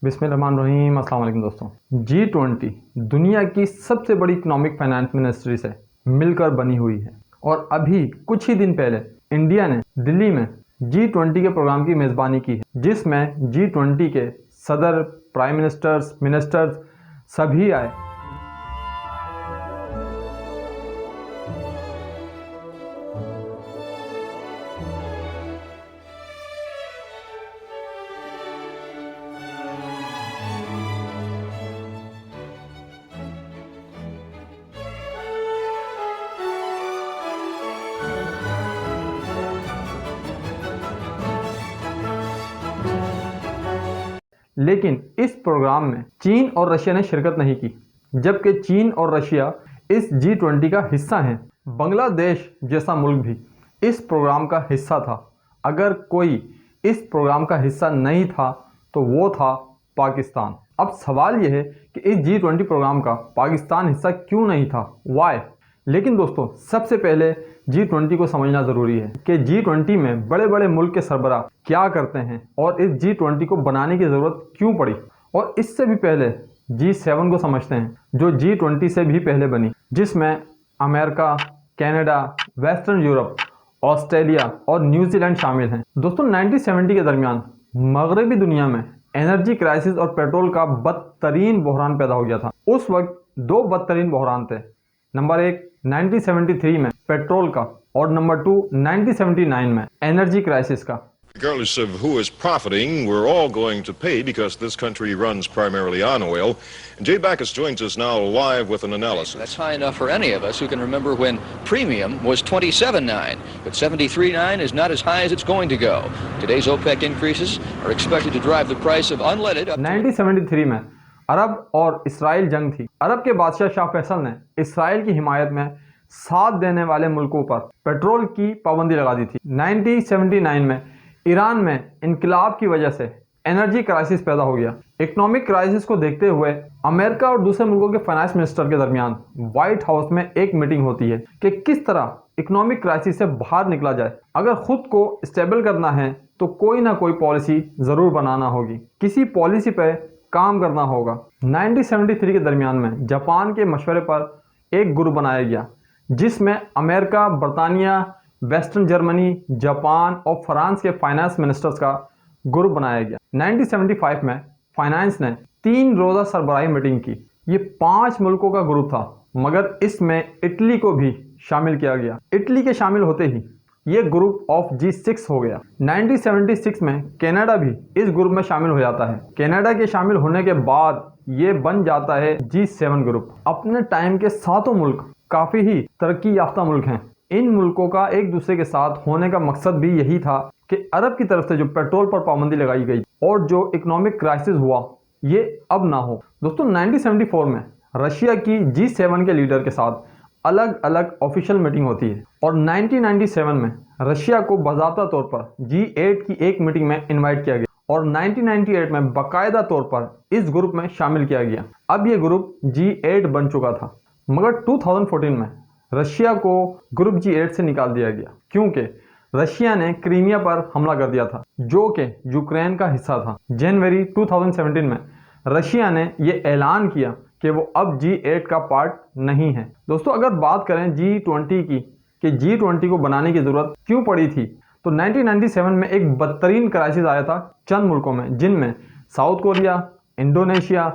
बिस्मिल्लाहिर्रहमानिर्रहीम। अस्सलाम वालेकुम दोस्तों। G20 दुनिया की सबसे बड़ी इकोनॉमिक फाइनेंस मिनिस्ट्री से मिलकर बनी हुई है और अभी कुछ ही दिन पहले इंडिया ने दिल्ली में G20 के प्रोग्राम की मेज़बानी की है, जिसमें G20 के सदर, प्राइम मिनिस्टर्स सभी आए। लेकिन इस प्रोग्राम में चीन और रशिया ने शिरकत नहीं की, जबकि चीन और रशिया इस G20 का हिस्सा हैं। बांग्लादेश जैसा मुल्क भी इस प्रोग्राम का हिस्सा था। अगर कोई इस प्रोग्राम का हिस्सा नहीं था तो वो था पाकिस्तान। अब सवाल ये है कि इस G20 प्रोग्राम का पाकिस्तान हिस्सा क्यों नहीं था, वाई? लेकिन दोस्तों, सबसे पहले G20 को समझना ज़रूरी है कि G20 में बड़े बड़े मुल्क के सरबराह क्या करते हैं और इस G20 को बनाने की ज़रूरत क्यों पड़ी। और इससे भी पहले G7 को समझते हैं, जो G20 से भी पहले बनी, जिसमें America, Canada, western Europe, Australia और न्यूजीलैंड शामिल हैं। दोस्तों, 1970 के दरमियान मगरबी दुनिया में एनर्जी क्राइसिस और पेट्रोल का बदतरीन बहरान पैदा हो गया था। उस वक्त दो बदतरीन बहरान थे। नंबर 1 1973 में पेट्रोल का और नंबर 2 1979 में एनर्जी क्राइसिस का। Regardless of who is profiting, we're all going to pay because this country runs primarily on oil. And Jay Backus joins us now live with an analysis. That's high enough for any of us who can remember when premium was 27.9, but 73.9 is not as high as it's going to go. Today's OPEC increases are expected to drive the price of unleaded up to 1973 में अरब और Israel जंग थी। अरब के बादशाह शाह फैसल ने Israel की हिमायत में साथ देने वाले मुल्कों पर पेट्रोल की पाबंदी लगा दी थी। 1979 में ईरान में इनकलाब की वजह से एनर्जी क्राइसिस पैदा हो गया। इकोनॉमिक क्राइसिस को देखते हुए अमेरिका और दूसरे मुल्कों के फाइनेंस मिनिस्टर के दरमियान व्हाइट हाउस में एक मीटिंग होती है कि किस तरह इकोनॉमिक क्राइसिस से बाहर निकला जाए। अगर खुद को स्टेबल करना है तो कोई ना कोई पॉलिसी जरूर बनाना होगी, किसी पॉलिसी पे काम करना होगा। 1973 के दरमियान में जापान के मशवरे पर एक ग्रुप बनाया गया, जिसमें अमेरिका, बरतानिया, वेस्टर्न जर्मनी, जापान और फ्रांस के फाइनेंस मिनिस्टर्स का ग्रुप बनाया गया। 1975 में फाइनेंस ने 3 रोज़ा सरबराही मीटिंग की। ये 5 मुल्कों का ग्रुप था, मगर इसमें इटली को भी शामिल किया गया। इटली के शामिल होते ही ये ग्रुप ऑफ G6 हो गया। 1976 में कनाडा भी इस ग्रुप में शामिल हो जाता है। कनाडा के शामिल होने के बाद ये बन जाता है G7 ग्रुप। अपने टाइम के सातों मुल्क काफ़ी ही तरक्की याफ्ता मुल्क हैं। इन मुल्कों का एक दूसरे के साथ होने का मकसद भी यही था कि अरब की तरफ से जो पेट्रोल पर पाबंदी लगाई गई और जो इकोनॉमिक क्राइसिस हुआ, ये अब ना हो। दोस्तों, 1974 में रशिया की G7 के लीडर के साथ अलग अलग ऑफिशियल मीटिंग होती है और 1997 में रशिया को बाज़ाब्ता तौर पर G8 की एक मीटिंग में इन्वाइट किया गया और 1998 में बाकायदा तौर पर इस ग्रुप में शामिल किया गया। अब ये ग्रुप G8 बन चुका था, मगर 2014 में रशिया को ग्रुप G8 से निकाल दिया गया, क्योंकि रशिया ने क्रीमिया पर हमला कर दिया था, जो कि यूक्रेन का हिस्सा था। जनवरी 2017 में रशिया ने यह ऐलान किया कि वो अब G8 का पार्ट नहीं है। दोस्तों, अगर बात करें G20 की कि G20 को बनाने की ज़रूरत क्यों पड़ी थी, तो 1997 में एक बदतरीन क्राइसिस आया था चंद मुल्कों में, जिनमें साउथ कोरिया, इंडोनेशिया,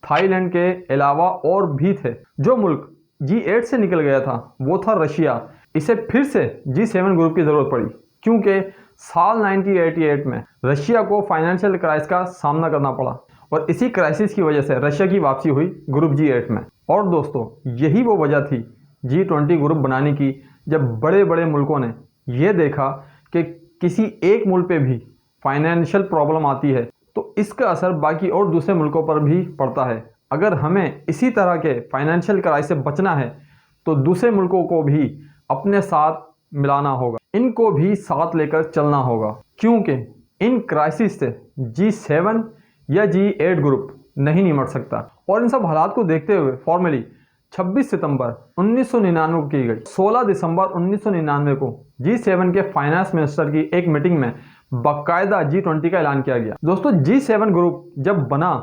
थाईलैंड के अलावा और भी थे। जो मुल्क G8 से निकल गया था वो था रशिया। इसे फिर से G7 ग्रुप की ज़रूरत पड़ी, क्योंकि साल 1988 में रशिया को फाइनेंशियल क्राइसिस का सामना करना पड़ा और इसी क्राइसिस की वजह से रशिया की वापसी हुई ग्रुप G8 में। और दोस्तों, यही वो वजह थी G20 ग्रुप बनाने की, जब बड़े बड़े मुल्कों ने यह देखा कि किसी एक मुल्क पे भी फाइनेंशियल प्रॉब्लम आती है तो इसका असर बाकी और दूसरे मुल्कों पर भी पड़ता है। अगर हमें इसी तरह के फाइनेंशियल क्राइसिस से बचना है तो दूसरे मुल्कों को भी अपने साथ मिलाना होगा, इनको भी साथ लेकर चलना होगा, क्योंकि इन क्राइसिस से G7 या G8 ग्रुप नहीं निमट सकता। और इन सब हालात को देखते हुए फॉर्मली 26 सितंबर 1999 को की गई 16 दिसंबर 1999 को G7 के फाइनेंस मिनिस्टर की एक मीटिंग में बाकायदा G20 का ऐलान किया गया। दोस्तों G7 ग्रुप जब बना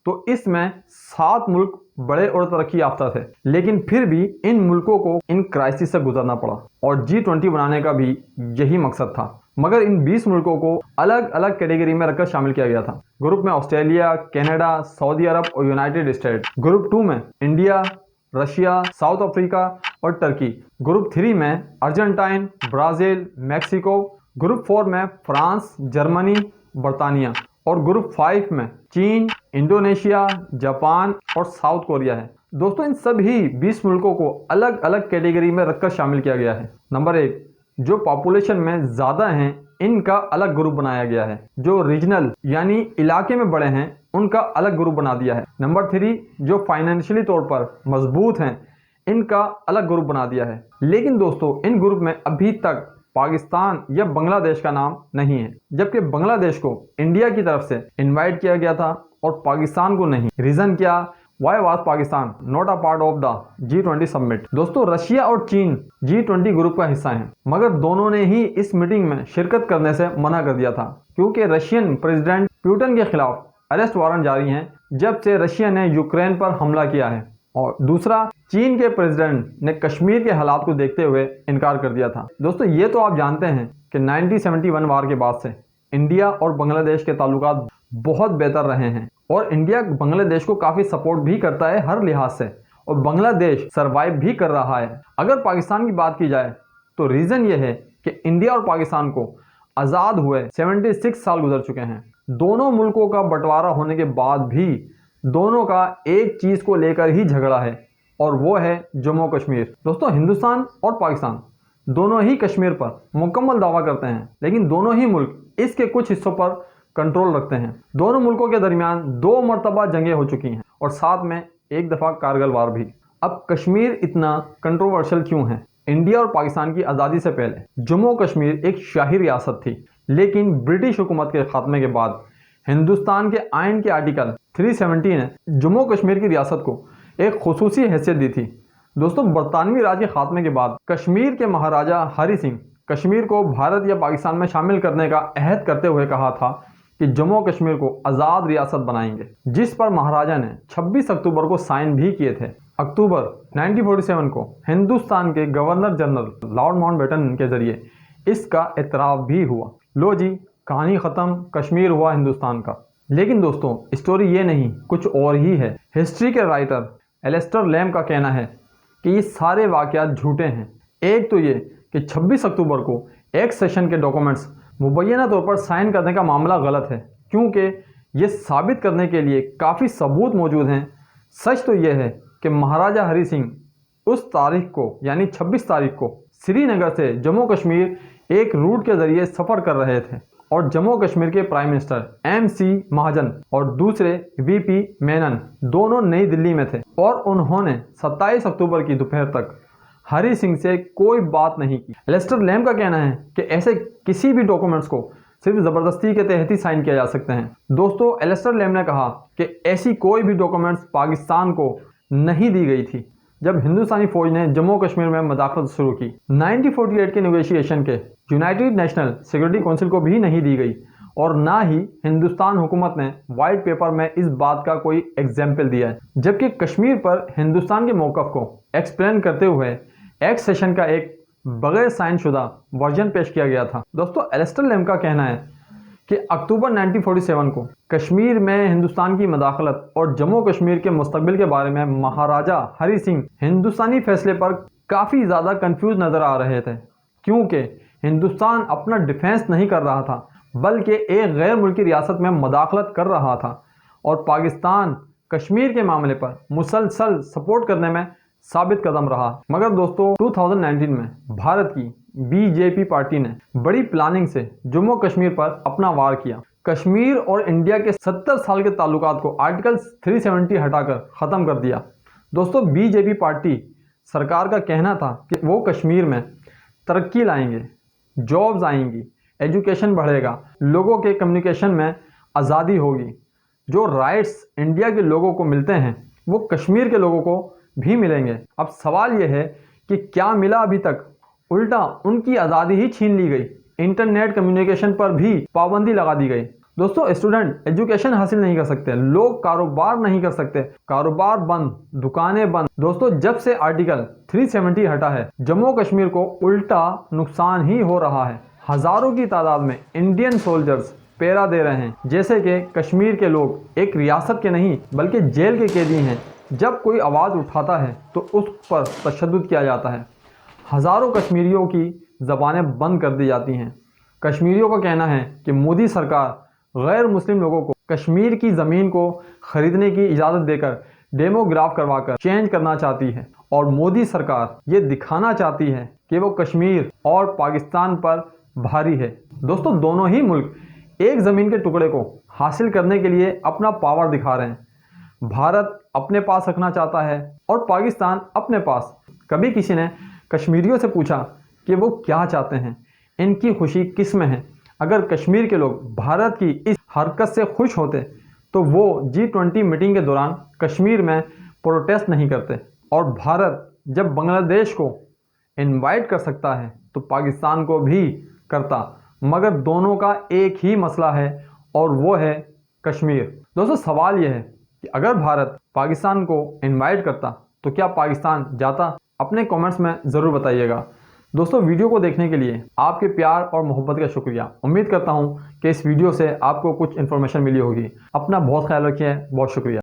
तो इसमें 7 मुल्क बड़े और तरक्की याफ्ता थे, लेकिन फिर भी इन मुल्कों को इन क्राइसिस से गुजरना पड़ा और G20 बनाने का भी यही मकसद था। मगर इन 20 मुल्कों को अलग अलग कैटेगरी में रखकर शामिल किया गया था। ग्रुप में ऑस्ट्रेलिया, कनाडा, सऊदी अरब और यूनाइटेड स्टेट। ग्रुप 2 में इंडिया, रशिया, साउथ अफ्रीका और टर्की। ग्रुप 3 में अर्जेंटाइन, ब्राज़ील, मैक्सिको। ग्रुप 4 में फ्रांस, जर्मनी, बर्तानिया और ग्रुप 5 में चीन, इंडोनेशिया, जापान और साउथ कोरिया है। दोस्तों इन सभी 20 मुल्कों को अलग अलग कैटेगरी में रखकर शामिल किया गया है। नंबर 1, जो पॉपुलेशन में ज़्यादा हैं इनका अलग ग्रुप बनाया गया है। जो रीजनल यानी इलाके में बड़े हैं उनका अलग ग्रुप बना दिया है। नंबर 3, जो फाइनेंशियली तौर पर मजबूत हैं इनका अलग ग्रुप बना दिया है। लेकिन दोस्तों इन ग्रुप में अभी तक पाकिस्तान या बांग्लादेश का नाम नहीं है, जबकि बांग्लादेश को इंडिया की तरफ से इनवाइट किया गया था और पाकिस्तान को नहीं। रीजन क्या? Why was Pakistan not a part of the G20 summit? दोस्तों रशिया और चीन G20 ग्रुप का हिस्सा हैं, मगर दोनों ने ही इस मीटिंग में शिरकत करने से मना कर दिया था, क्योंकि रशियन प्रेसिडेंट पुतिन के खिलाफ अरेस्ट वारंट जारी हैं जब से रशिया ने यूक्रेन पर हमला किया है। और दूसरा, चीन के प्रेसिडेंट ने कश्मीर के हालात को देखते हुए इनकार कर दिया था। दोस्तों ये तो आप जानते हैं कि 1971 वार के बाद से इंडिया और बांग्लादेश के ताल्लुकात बहुत बेहतर रहे हैं और इंडिया बांग्लादेश को काफ़ी सपोर्ट भी करता है हर लिहाज से, और बांग्लादेश सरवाइव भी कर रहा है। अगर पाकिस्तान की बात की जाए तो रीज़न ये है कि इंडिया और पाकिस्तान को आज़ाद हुए 76 साल गुजर चुके हैं। दोनों मुल्कों का बंटवारा होने के बाद भी दोनों का एक चीज़ को लेकर ही झगड़ा है और वो है जम्मू कश्मीर। दोस्तों हिंदुस्तान और पाकिस्तान दोनों ही कश्मीर पर मुकम्मल दावा करते हैं, लेकिन दोनों ही मुल्क इसके कुछ हिस्सों पर कंट्रोल रखते हैं। दोनों मुल्कों के दरमियान 2 मरतबा जंगें हो चुकी हैं और साथ में एक दफ़ा कारगिल वार भी। अब कश्मीर इतना कंट्रोवर्शियल क्यों है? इंडिया और पाकिस्तान की आज़ादी से पहले जम्मू कश्मीर एक शाही रियासत थी, लेकिन ब्रिटिश हुकूमत के खात्मे के बाद हिंदुस्तान के आइन के आर्टिकल 370 ने जम्मू कश्मीर की रियासत को एक खुसूसी हैसियत दी थी। दोस्तों बरतानवी राज के खात्मे के बाद कश्मीर के महाराजा हरि सिंह कश्मीर को भारत या पाकिस्तान में शामिल करने का अहद करते हुए कहा था कि जम्मू कश्मीर को आज़ाद रियासत बनाएंगे, जिस पर महाराजा ने 26 अक्टूबर को साइन भी किए थे। अक्टूबर 1947 को हिंदुस्तान के गवर्नर जनरल लॉर्ड माउंटबेटन के जरिए इसका एतराफ़ भी हुआ। लो जी, कहानी ख़त्म, कश्मीर हुआ हिंदुस्तान का। लेकिन दोस्तों स्टोरी ये नहीं, कुछ और ही है। हिस्ट्री के राइटर एलिस्टर लैम का कहना है कि ये सारे वाक़यात झूठे हैं। एक तो ये कि 26 अक्टूबर को एक सेशन के डॉक्यूमेंट्स मुबैना तौर पर साइन करने का मामला गलत है, क्योंकि ये साबित करने के लिए काफ़ी सबूत मौजूद हैं। सच तो यह है कि महाराजा हरि सिंह उस तारीख को यानी 26 तारीख को श्रीनगर से जम्मू कश्मीर एक रूट के ज़रिए सफ़र कर रहे थे और जम्मू कश्मीर के प्राइम मिनिस्टर MC महाजन और दूसरे VP मेनन दोनों नई दिल्ली में थे और उन्होंने 27 अक्टूबर की दोपहर तक हरि सिंह से कोई बात नहीं की। एलिस्टर लैम का कहना है कि ऐसे किसी भी डॉक्यूमेंट्स को सिर्फ ज़बरदस्ती के तहत ही साइन किया जा सकते हैं। दोस्तों एलिस्टर लैम ने कहा कि ऐसी कोई भी डॉक्यूमेंट्स पाकिस्तान को नहीं दी गई थी जब हिंदुस्तानी फौज ने जम्मू कश्मीर में मदाखलत शुरू की। 1948 के नेगोशिएशन के यूनाइटेड नेशनल सिक्योरिटी काउंसिल को भी नहीं दी गई और ना ही हिंदुस्तान हुकूमत ने वाइट पेपर में इस बात का कोई एग्जाम्पल दिया है। जबकि कश्मीर पर हिंदुस्तान के मौक़िफ़ को एक्सप्लेन करते हुए एक्स सेशन का एक बगैर साइन शुदा वर्जन पेश किया गया था। दोस्तों एलिस्टर लैम का कहना है कि अक्टूबर 1947 को कश्मीर में हिंदुस्तान की मदाखलत और जम्मू कश्मीर के मुस्तकबिल के बारे में महाराजा हरि सिंह हिंदुस्तानी फैसले पर काफ़ी ज़्यादा कंफ्यूज नज़र आ रहे थे, क्योंकि हिंदुस्तान अपना डिफेंस नहीं कर रहा था बल्कि एक गैर मुल्की रियासत में मदाखलत कर रहा था और पाकिस्तान कश्मीर के मामले पर मुसलसल सपोर्ट करने में साबित कदम रहा। मगर दोस्तों 2019 में भारत की BJP पार्टी ने बड़ी प्लानिंग से जम्मू कश्मीर पर अपना वार किया। कश्मीर और इंडिया के 70 साल के ताल्लुकात को आर्टिकल 370 हटाकर ख़त्म कर दिया। दोस्तों BJP पार्टी सरकार का कहना था कि वो कश्मीर में तरक्की लाएंगे, जॉब्स आएंगी, एजुकेशन बढ़ेगा, लोगों के कम्युनिकेशन में आज़ादी होगी, जो राइट्स इंडिया के लोगों को मिलते हैं वो कश्मीर के लोगों को भी मिलेंगे। अब सवाल यह है कि क्या मिला अभी तक? उल्टा उनकी आज़ादी ही छीन ली गई। इंटरनेट कम्युनिकेशन पर भी पाबंदी लगा दी गई। दोस्तों, स्टूडेंट एजुकेशन हासिल नहीं कर सकते, लोग कारोबार नहीं कर सकते, कारोबार बंद, दुकानें बंद। दोस्तों, जब से आर्टिकल 370 हटा है, जम्मू कश्मीर को उल्टा नुकसान ही हो रहा है। हजारों की तादाद में इंडियन सोल्जर्स पहरा दे रहे हैं, जैसे कि कश्मीर के लोग एक रियासत के नहीं बल्कि जेल के कैदी हैं। जब कोई आवाज़ उठाता है तो उस पर तशद्दुद किया जाता है। हज़ारों कश्मीरियों की ज़बानें बंद कर दी जाती हैं। कश्मीरियों का कहना है कि मोदी सरकार गैर मुस्लिम लोगों को कश्मीर की ज़मीन को ख़रीदने की इजाज़त देकर डेमोग्राफ करवाकर चेंज करना चाहती है और मोदी सरकार ये दिखाना चाहती है कि वो कश्मीर और पाकिस्तान पर भारी है। दोस्तों, दोनों ही मुल्क एक ज़मीन के टुकड़े को हासिल करने के लिए अपना पावर दिखा रहे हैं। भारत अपने पास रखना चाहता है और पाकिस्तान अपने पास। कभी किसी ने कश्मीरियों से पूछा कि वो क्या चाहते हैं, इनकी खुशी किस में है। अगर कश्मीर के लोग भारत की इस हरकत से खुश होते तो वो G20 मीटिंग के दौरान कश्मीर में प्रोटेस्ट नहीं करते। और भारत जब बांग्लादेश को इनवाइट कर सकता है तो पाकिस्तान को भी करता, मगर दोनों का एक ही मसला है और वो है कश्मीर। दोस्तों, सवाल यह है कि अगर भारत पाकिस्तान को इनवाइट करता तो क्या पाकिस्तान जाता? अपने कमेंट्स में ज़रूर बताइएगा। दोस्तों, वीडियो को देखने के लिए आपके प्यार और मोहब्बत का शुक्रिया। उम्मीद करता हूँ कि इस वीडियो से आपको कुछ इन्फॉर्मेशन मिली होगी। अपना बहुत ख्याल रखिए। बहुत शुक्रिया।